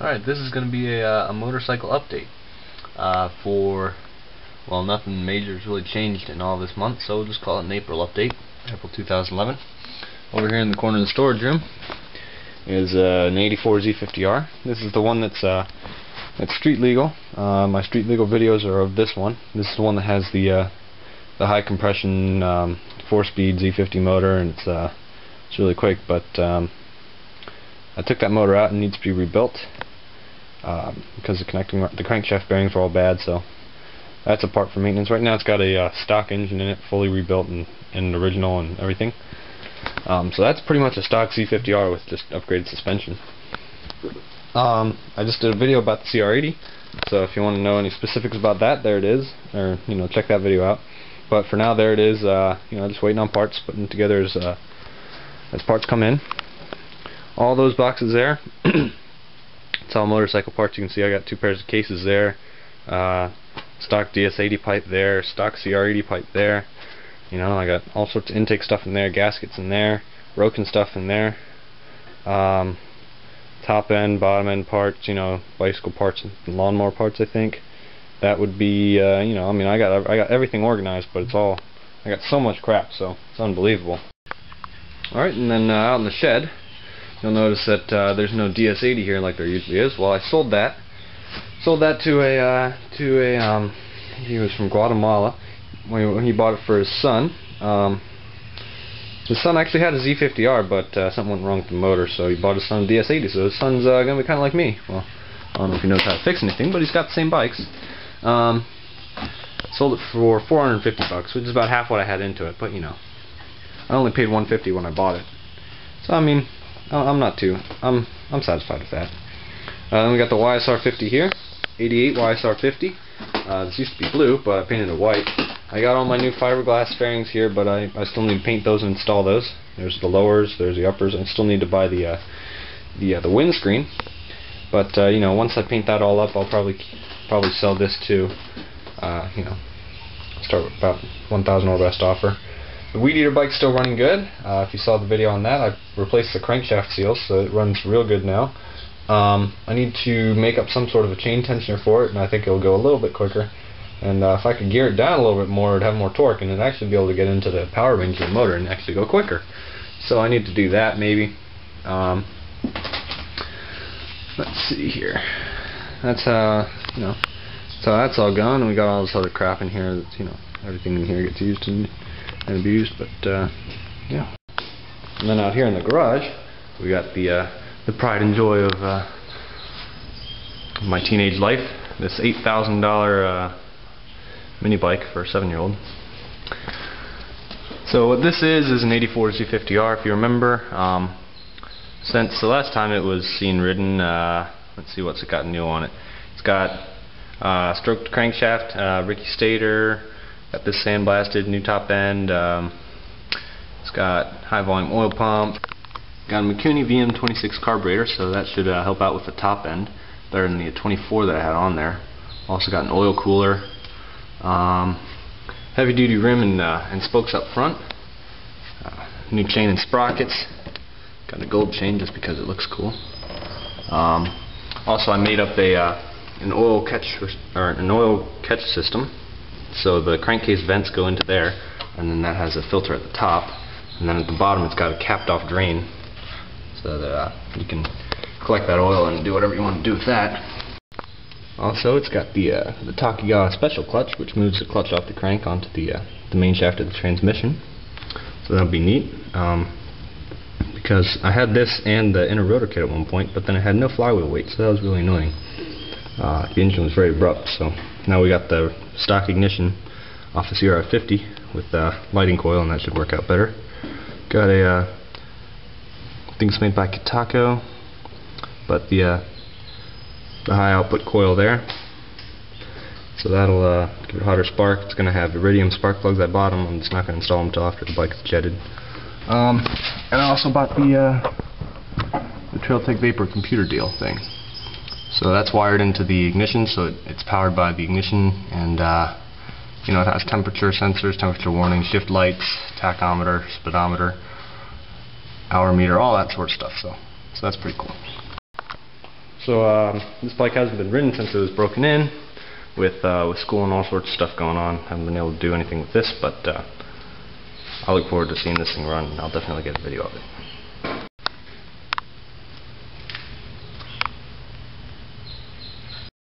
Alright, this is going to be a motorcycle update well, nothing major has really changed in all this month, so we'll just call it an April update, April 2011. Over here in the corner of the storage room is an 84 Z50R. This is the one that's street legal. My street legal videos are of this one. This is the one that has the high compression 4-speed Z50 motor, and it's really quick, but I took that motor out and it needs to be rebuilt because the crankshaft bearings were all bad, so that's a part for maintenance. Right now it's got a stock engine in it, fully rebuilt and original and everything. So that's pretty much a stock Z50R with just upgraded suspension. I just did a video about the CR80, so if you want to know any specifics about that, there it is, or check that video out. But for now, there it is. Just waiting on parts, putting together as parts come in. All those boxes there, it's all motorcycle parts. You can see I got 2 pairs of cases there, stock DS80 pipe there, stock CR80 pipe there. I got all sorts of intake stuff in there, gaskets in there, Roken stuff in there, top end, bottom end parts, bicycle parts and lawnmower parts. I think that would be, I got everything organized, but I got so much crap, so it's unbelievable. Alright, and then out in the shed, you'll notice that there's no DS80 here like there usually is. Well, I sold that. Sold that to he was from Guatemala when he bought it for his son. His son actually had a Z50R, but something went wrong with the motor, so he bought his son a DS80. So his son's gonna be kind of like me. Well, I don't know if he knows how to fix anything, but he's got the same bikes. Sold it for $450, which is about half what I had into it. But I only paid $150 when I bought it. So I'm satisfied with that. Then we got the YSR50 here, 88 YSR50. This used to be blue, but I painted it white. I got all my new fiberglass fairings here, but I still need to paint those and install those. There's the lowers, there's the uppers. I still need to buy the windscreen. But once I paint that all up, I'll probably sell this to start with about 1,000 or best offer. The Weed Eater bike's still running good. If you saw the video on that, I replaced the crankshaft seals, so it runs real good now. I need to make up some sort of a chain tensioner for it, and I think it'll go a little bit quicker. And if I could gear it down a little bit more, it'd have more torque, and it'd actually be able to get into the power range of the motor and actually go quicker. So I need to do that maybe. Let's see here. That's so that's all gone, and we got all this other crap in here. That's everything in here gets used and abused, but yeah. And then out here in the garage, we got the pride and joy of my teenage life. This $8,000 mini bike for a 7-year-old. So what this is an 84 Z50R. If you remember, since the last time it was seen ridden, let's see what's it got new on it. It's got stroked crankshaft, Ricky Stator, got this sandblasted new top end. It's got high volume oil pump. Got a Mikuni VM26 carburetor, so that should help out with the top end better than the 24 that I had on there. Also got an oil cooler, heavy duty rim and spokes up front, new chain and sprockets. Got a gold chain just because it looks cool. Also, I made up an oil catch system, so the crankcase vents go into there, and then that has a filter at the top, and then at the bottom it's got a capped off drain, so that you can collect that oil and do whatever you want to do with that. Also, it's got the Takiya special clutch, which moves the clutch off the crank onto the main shaft of the transmission. So that'll be neat. Because I had this and the inner rotor kit at one point, but then it had no flywheel weight, so that was really annoying. The engine was very abrupt, so now we got the stock ignition off the CR50 with the lighting coil, and that should work out better. Got a I think it's made by Kitako, but the high output coil there, so that'll give it a hotter spark. It's going to have iridium spark plugs at bottom. I'm just not going to install them until after the bike is jetted. And I also bought the Trailtech Vapor computer deal thing. So that's wired into the ignition, so it's powered by the ignition, and it has temperature sensors, temperature warning, shift lights, tachometer, speedometer, hour meter, all that sort of stuff. So that's pretty cool. So this bike hasn't been ridden since it was broken in, with school and all sorts of stuff going on. Haven't been able to do anything with this, but I look forward to seeing this thing run, and I'll definitely get a video of it.